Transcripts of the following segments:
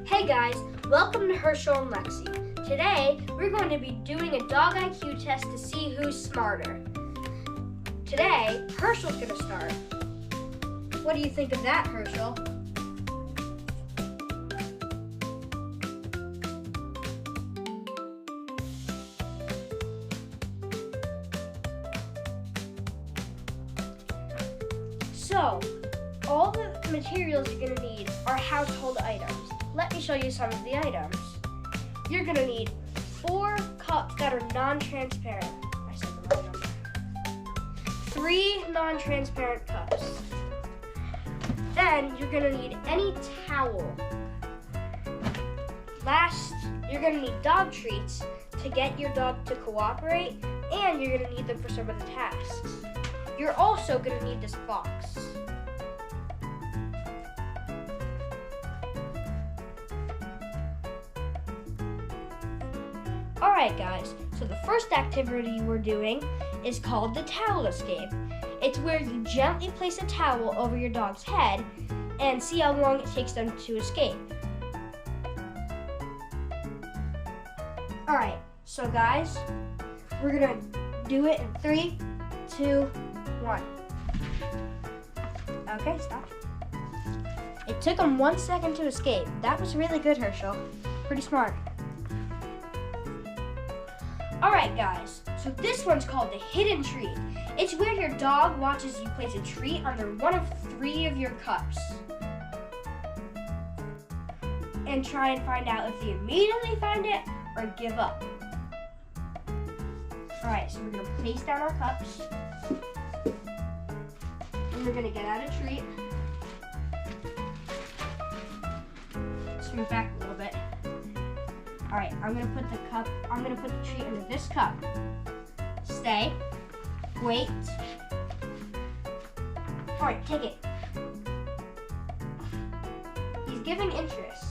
Hey guys, welcome to Herschel and Lexi. Today, we're going to be doing a dog IQ test to see who's smarter. Today, Herschel's going to start. What do you think of that, Herschel? So, all the materials you're going to need are household items. Let me show you some of the items. You're going to need 4 cups that are non-transparent. I said the wrong number. 3 non-transparent cups. Then you're going to need any towel. Last, you're going to need dog treats to get your dog to cooperate, and you're going to need them for some of the tasks. You're also going to need this box. Alright guys, so the first activity we're doing is called the towel escape. It's where you gently place a towel over your dog's head and see how long it takes them to escape. Alright, so guys, we're gonna do it in 3, 2, 1. Okay, stop. It took them 1 second to escape. That was really good, Herschel. Pretty smart. Alright guys, so this one's called the hidden treat. It's where your dog watches you place a treat under one of 3 of your cups. And try and find out if they immediately find it or give up. Alright, so we're going to place down our cups. And we're going to get out a treat. Let's move back a little bit. Alright, I'm gonna put the treat under this cup. Stay. Wait. Alright, take it. He's giving interest.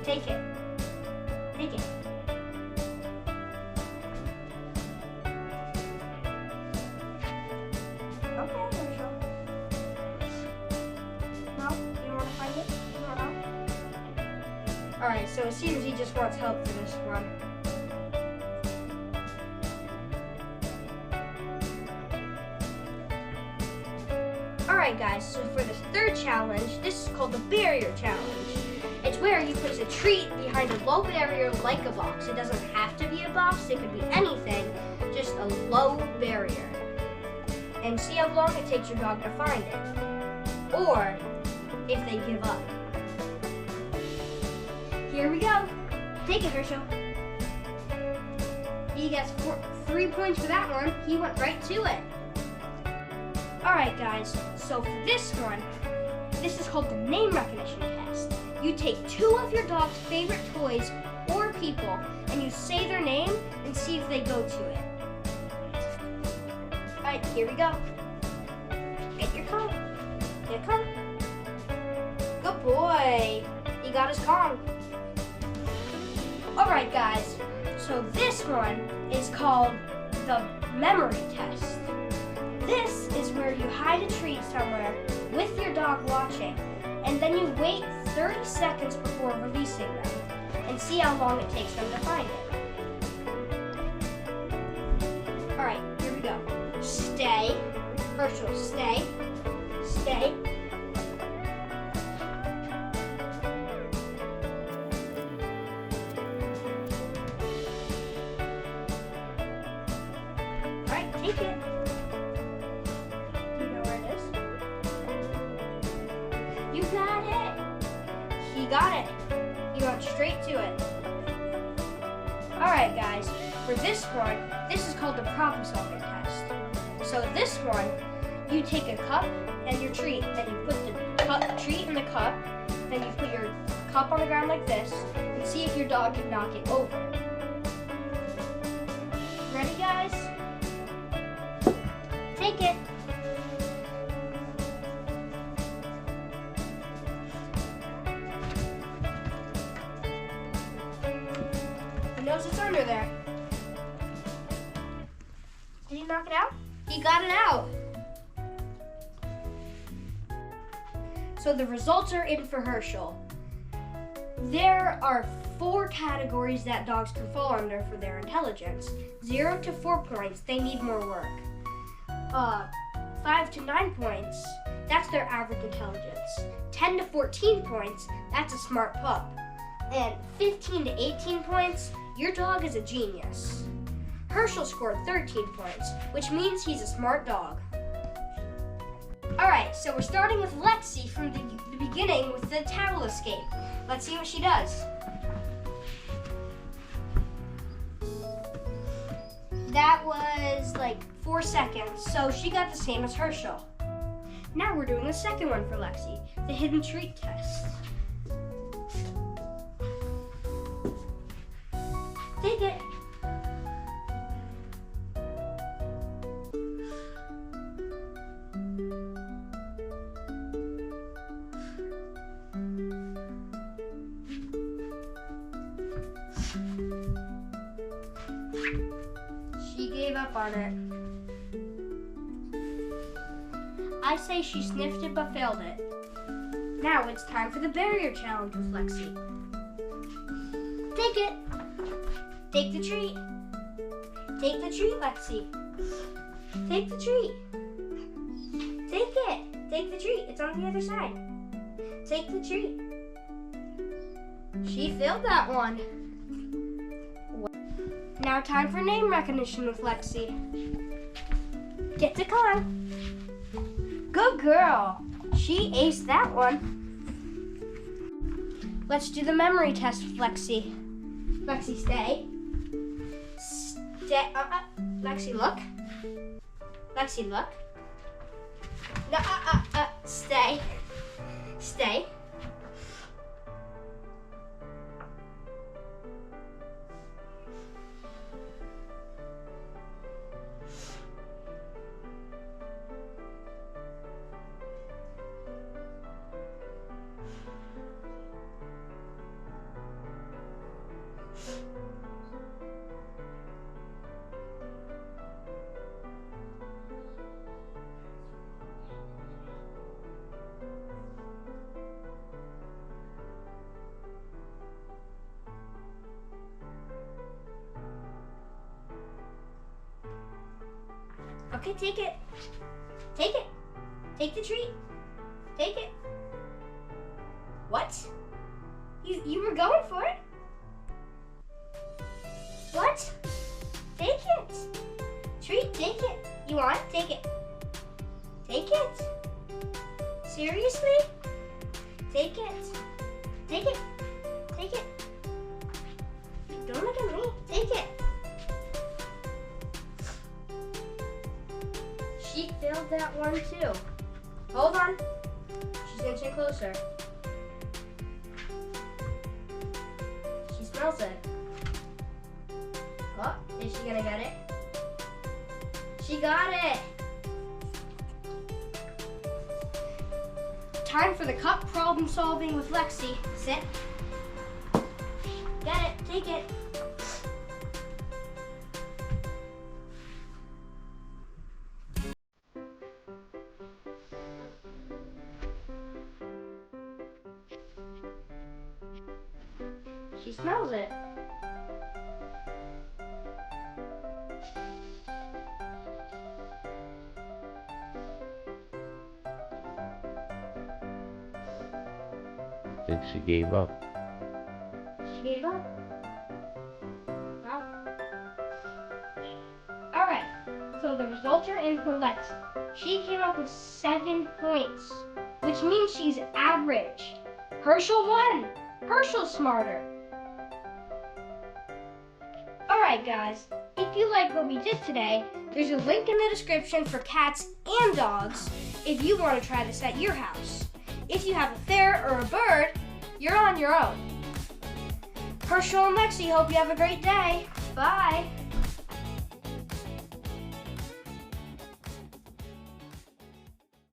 Take it. Take it. Okay, Herschel. No? You don't want to find it? You don't know? Alright, so it seems he just wants help for this one. Alright guys, so for this third challenge, this is called the barrier challenge. It's where you place a treat behind a low barrier like a box. It doesn't have to be a box, it could be anything, just a low barrier. And see how long it takes your dog to find it. Or if they give up. Here we go. Take it, Herschel. He gets 3 points for that one. He went right to it. Alright guys, so for this one, this is called the name recognition test. You take 2 of your dog's favorite toys or people and you say their name and see if they go to it. Alright, here we go. Get your Kong. Get Kong. Good boy. He got his Kong. Alright guys, so this one is called the memory test. This is where you hide a treat somewhere with your dog watching, and then you wait 30 seconds before releasing them, and see how long it takes them to find it. Alright, here we go. Stay. Herschel, stay. Stay. Alright, take it. You got it! He got it. He went straight to it. Alright guys, for this one, this is called the problem solving test. So this one, you take a cup and your treat, and you put the treat in the cup, then you put your cup on the ground like this, and see if your dog can knock it over. knows it's under there. Did he knock it out? He got it out. So the results are in for Herschel. There are 4 categories that dogs can fall under for their intelligence. 0 to 4 points, they need more work. 5 to 9 points, that's their average intelligence. 10 to 14 points, that's a smart pup. And 15 to 18 points, your dog is a genius. Herschel scored 13 points, which means he's a smart dog. Alright, so we're starting with Lexi from the beginning with the towel escape. Let's see what she does. That was like 4 seconds, so she got the same as Herschel. Now we're doing the second one for Lexi, the hidden treat test. Take it. She gave up on it. I say she sniffed it but failed it. Now it's time for the barrier challenge with Lexi. Take it. Take the treat. Take the treat, Lexi. Take the treat. Take it. Take the treat. It's on the other side. Take the treat. She failed that one. Now time for name recognition with Lexi. Get to climb. Good girl. She aced that one. Let's do the memory test with Lexi. Lexi, stay. Stay. Lexi, look. Lexi, look. No, stay. Stay. Okay, take it. Take it. Take the treat. Take it. What? You were going for it? What? Take it. Treat, take it. You want it? Take it. Take it. Seriously? Take it. Take it. Take it. Don't look at me. Take it. She failed that one too. Hold on. She's inching closer. She smells it. Oh, is she gonna get it? She got it. Time for the cup problem solving with Lexi. Sit. Get it. Take it. She smells it. I think she gave up. She gave up? Wow. Alright, so the results are in for Lexi. She came up with 7 points, which means she's average. Herschel won. Herschel's smarter. Alright guys, if you like what we did today, there's a link in the description for cats and dogs if you want to try this at your house. If you have a ferret or a bird, you're on your own. Herschel and Lexi hope you have a great day. Bye.